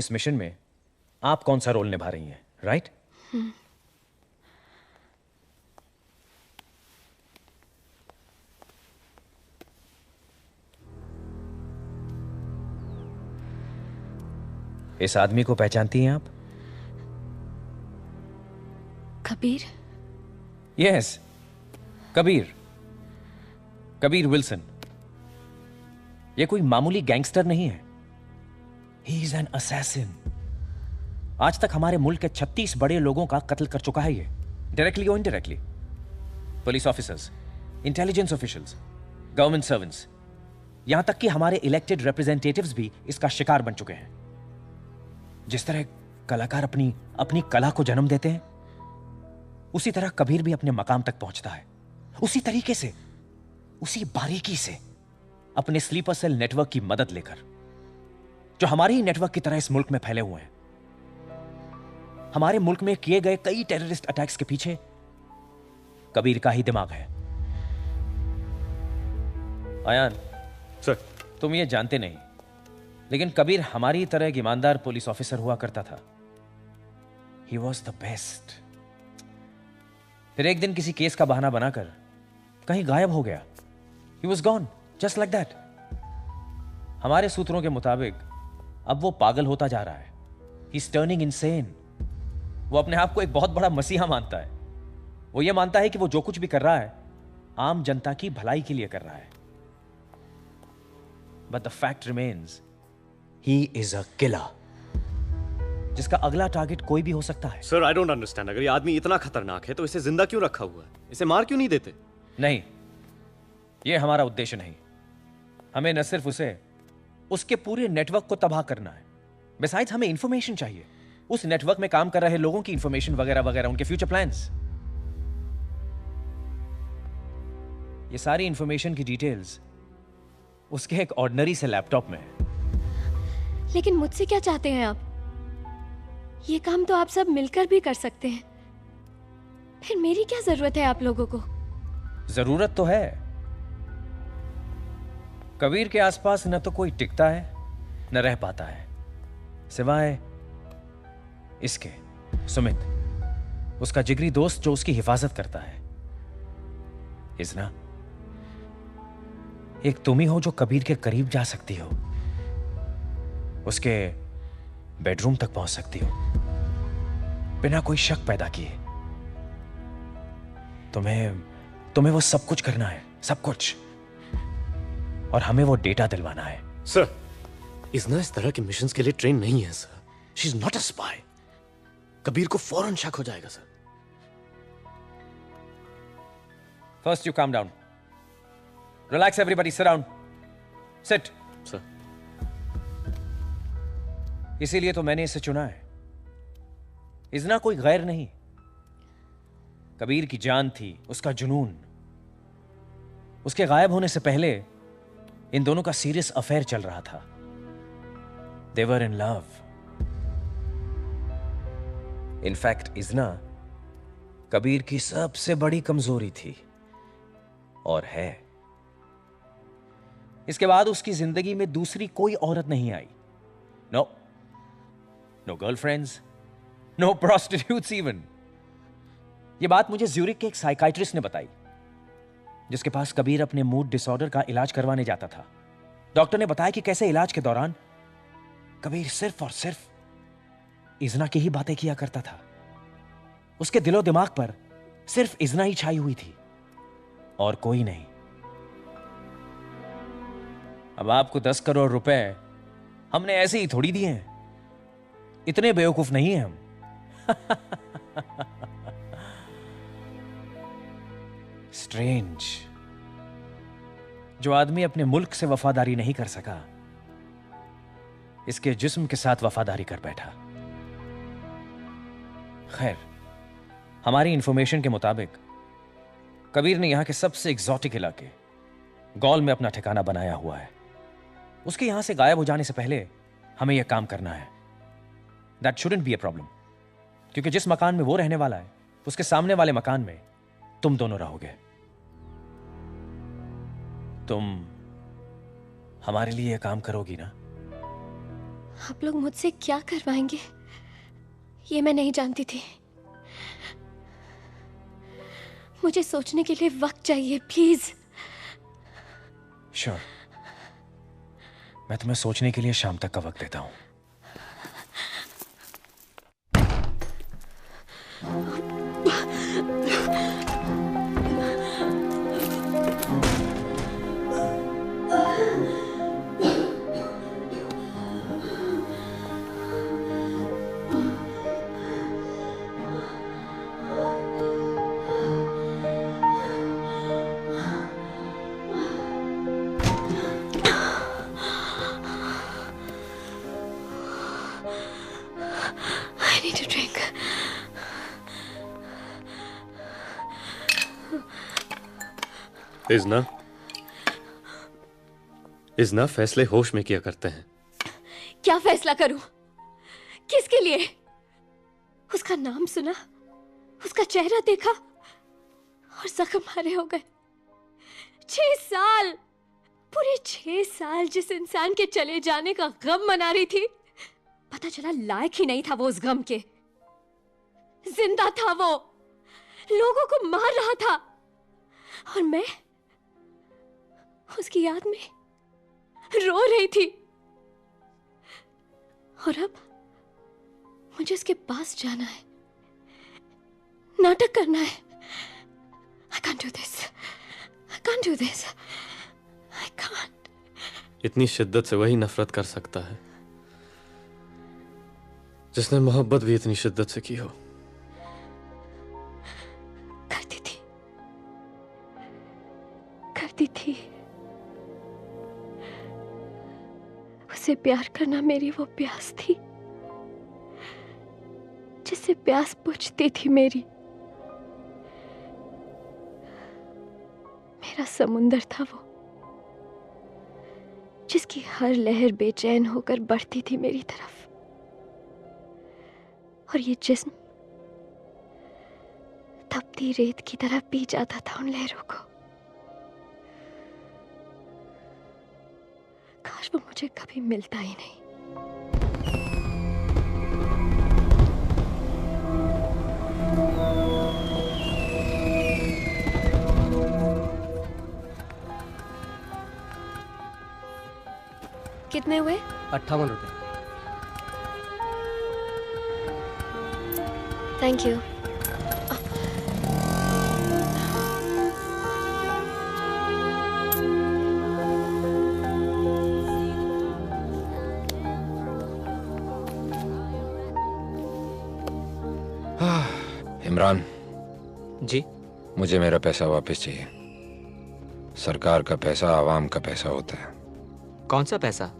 इस मिशन में आप कौन सा रोल निभा रही हैं, राइट? इस आदमी को पहचानती हैं आप? कबीर? यस, कबीर। कबीर विल्सन। ये कोई मामूली गैंगस्टर नहीं है। He is an assassin. आज तक हमारे मुल्क के 36 बड़े लोगों का कत्ल कर चुका है ये, डायरेक्टली और indirectly. Police officers, intelligence officials, government servants, यहां तक कि हमारे इलेक्टेड रिप्रेजेंटेटिव्स भी इसका शिकार बन चुके हैं। जिस तरह कलाकार अपनी अपनी कला को जन्म देते हैं, उसी तरह कबीर भी अपने मकाम तक पहुंचता है। उसी तरीके से, उसी बारीकी से, अपने स्लीपर सेल नेटवर्क की मदद लेकर, जो हमारे ही नेटवर्क की तरह इस मुल्क में फैले हुए हैं। हमारे मुल्क में किए गए कई टेररिस्ट अटैक्स के पीछे कबीर का ही दिमाग है। आयान सर, तुम ये जानते नहीं, लेकिन कबीर हमारी तरह एक ईमानदार पुलिस ऑफिसर हुआ करता था। He was the best. फिर एक दिन किसी केस का बहाना बनाकर कहीं गायब हो गया। He was gone, just like that. हमारे सूत्रों के मुताबिक अब वो पागल होता जा रहा है। He is turning insane. वो अपने आप को एक बहुत बड़ा मसीहा मानता है। वो ये मानता है कि वो जो कुछ भी कर रहा है आम जनता की भलाई के लिए कर रहा है। But the fact remains, he is a killer, जिसका अगला टारगेट कोई भी हो सकता है। Sir, I don't understand. अगर ये आदमी इतना खतरनाक है तो इसे जिंदा क्यों रखा हुआ है? इसे मार क्यों नहीं देते? नहीं, यह हमारा उद्देश्य नहीं। हमें न सिर्फ उसे, उसके पूरे नेटवर्क को तबाह करना है, बिसाइड्स हमें इंफॉर्मेशन चाहिए। उस नेटवर्क में काम कर रहे लोगों की इंफॉर्मेशन वगैरह वगैरह, उनके फ्यूचर प्लान्स। ये सारी इंफॉर्मेशन की डिटेल्स उसके एक ऑर्डिनरी से लैपटॉप में है। लेकिन मुझसे क्या चाहते हैं आप? ये काम तो आप सब मिलकर भी कर सकते हैं। फिर मेरी क्या जरूरत है आप लोगों को? जरूरत तो है। कबीर के आसपास न तो कोई टिकता है न रह पाता है, सिवाय इसके, सुमित, उसका जिगरी दोस्त जो उसकी हिफाजत करता है। इजना, एक तुम ही हो जो कबीर के करीब जा सकती हो, उसके बेडरूम तक पहुंच सकती हो बिना कोई शक पैदा किए। तुम्हें वो सब कुछ करना है, सब कुछ, और हमें वो डेटा दिलवाना है। सर, इजना इस तरह के मिशंस के लिए ट्रेन नहीं है sir. She is not a spy. Kabir को फौरन शक हो जाएगा sir. First you calm down, relax everybody, sit down, sit. Sir, इसीलिए तो मैंने इसे चुना है। इजना कोई गैर नहीं, कबीर की जान थी, उसका जुनून। उसके गायब होने से पहले इन दोनों का सीरियस अफेयर चल रहा था। दे वर in love. In fact Izna Kabir की सबसे बड़ी कमजोरी थी, और है। इसके बाद उसकी जिंदगी में दूसरी कोई औरत नहीं आई। No, no girlfriends, no prostitutes even. यह बात मुझे ज्यूरिक के एक साइकाइट्रिस्ट ने बताई, जिसके पास कबीर अपने मूड डिसऑर्डर का इलाज करवाने जाता था। डॉक्टर ने बताया कि कैसे इलाज के दौरान कबीर सिर्फ और सिर्फ इजना की ही बातें किया करता था। उसके दिलो दिमाग पर सिर्फ इजना ही छाई हुई थी, और कोई नहीं। अब आपको 10 करोड़ रुपए हमने ऐसे ही थोड़ी दिए हैं। इतने बेवकूफ नहीं हैं हम। स्ट्रेंज, जो आदमी अपने मुल्क से वफादारी नहीं कर सका, इसके जिस्म के साथ वफादारी कर बैठा। खैर, हमारी इंफॉर्मेशन के मुताबिक कबीर ने यहां के सबसे एग्जॉटिक इलाके गौल में अपना ठिकाना बनाया हुआ है। उसके यहां से गायब हो जाने से पहले हमें यह काम करना है। That shouldn't be a problem, क्योंकि जिस मकान में वो रहने वाला है, उसके सामने वाले मकान में तुम दोनों रहोगे। तुम हमारे लिए यह काम करोगी ना? आप लोग मुझसे क्या करवाएंगे ये मैं नहीं जानती थी। मुझे सोचने के लिए वक्त चाहिए, प्लीज। श्योर, मैं तुम्हें सोचने के लिए शाम तक का वक्त देता हूं। I need a drink. इज़ना फैसले होश में किया करते हैं। क्या फैसला करूं? किसके लिए? उसका नाम सुना, उसका चेहरा देखा और जख्म हरे हो गए। 6 साल, पूरे 6 साल जिस इंसान के चले जाने का गम मना रही थी, पता चला लायक ही नहीं था वो उस गम के। जिंदा था वो, लोगों को मार रहा था, और मैं उसकी याद में रो रही थी। और अब मुझे उसके पास जाना है, नाटक करना है। I can't do this. I can't do this. I can't. इतनी शिद्दत से वही नफरत कर सकता है जिसने मोहब्बत भी इतनी शिद्दत से की हो। करती थी। उसे प्यार करना मेरी वो प्यास थी जिससे प्यास बुझती थी मेरी। मेरा समुंदर था वो, जिसकी हर लहर बेचैन होकर बढ़ती थी मेरी तरफ। और ये जिस्म तपती रेत की तरह पी जाता था उन लहरों को। काश वो मुझे कभी मिलता ही नहीं। कितने हुए? 58 रुपए। Thank you. इमरान जी? मुझे मेरा पैसा वापस चाहिए। सरकार का पैसा आवाम का पैसा होता है। कौन सा पैसा?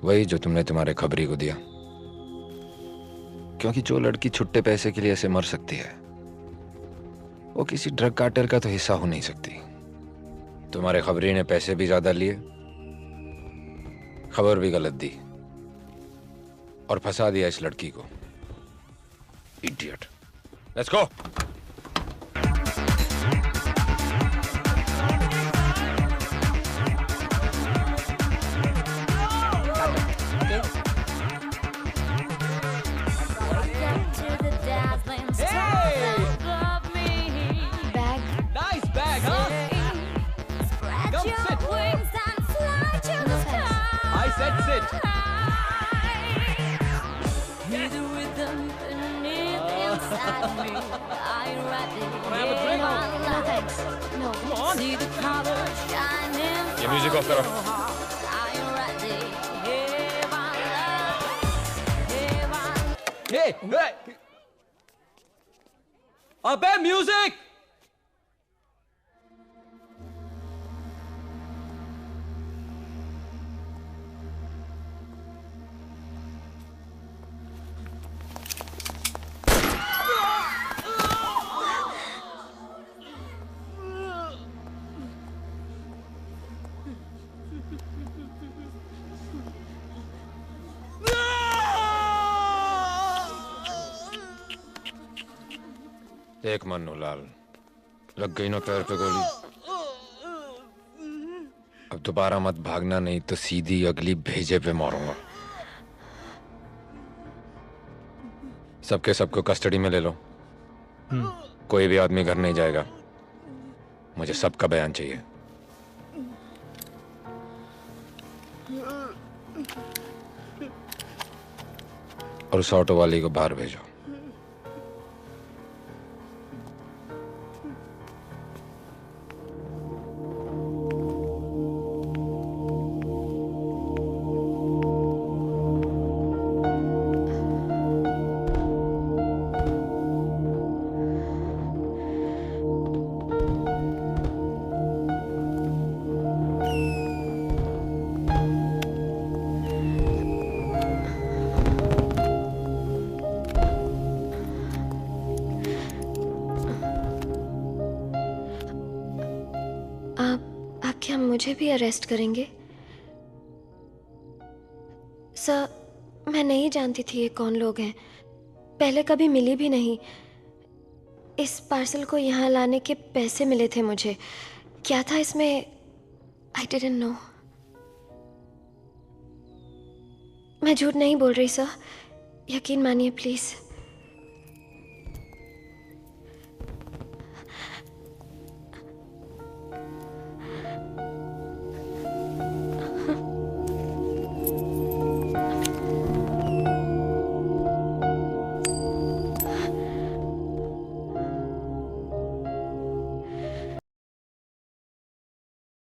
वही जो तुमने तुम्हारे खबरी को दिया। क्योंकि जो लड़की छुट्टे पैसे के लिए ऐसे मर सकती है, वो किसी ड्रग कार्टेल का तो हिस्सा हो नहीं सकती। तुम्हारे खबरी ने पैसे भी ज्यादा लिए, खबर भी गलत दी और फंसा दिया इस लड़की को। इडियट। Let's go. ये म्यूजिक ऑफ करो। अबे म्यूजिक! देख मन्नू लाल, लग गई ना पैर पे गोली। अब दोबारा मत भागना, नहीं तो सीधी अगली भेजे पे मारूंगा। सबके सबको कस्टडी में ले लो। कोई भी आदमी घर नहीं जाएगा। मुझे सबका बयान चाहिए। और उस ऑटो वाली को बाहर भेजो। आप क्या मुझे भी अरेस्ट करेंगे? सर, मैं नहीं जानती थी ये कौन लोग हैं। पहले कभी मिली भी नहीं। इस पार्सल को यहाँ लाने के पैसे मिले थे मुझे। क्या था इसमें? I didn't know. मैं झूठ नहीं बोल रही सर, यकीन मानिए प्लीज।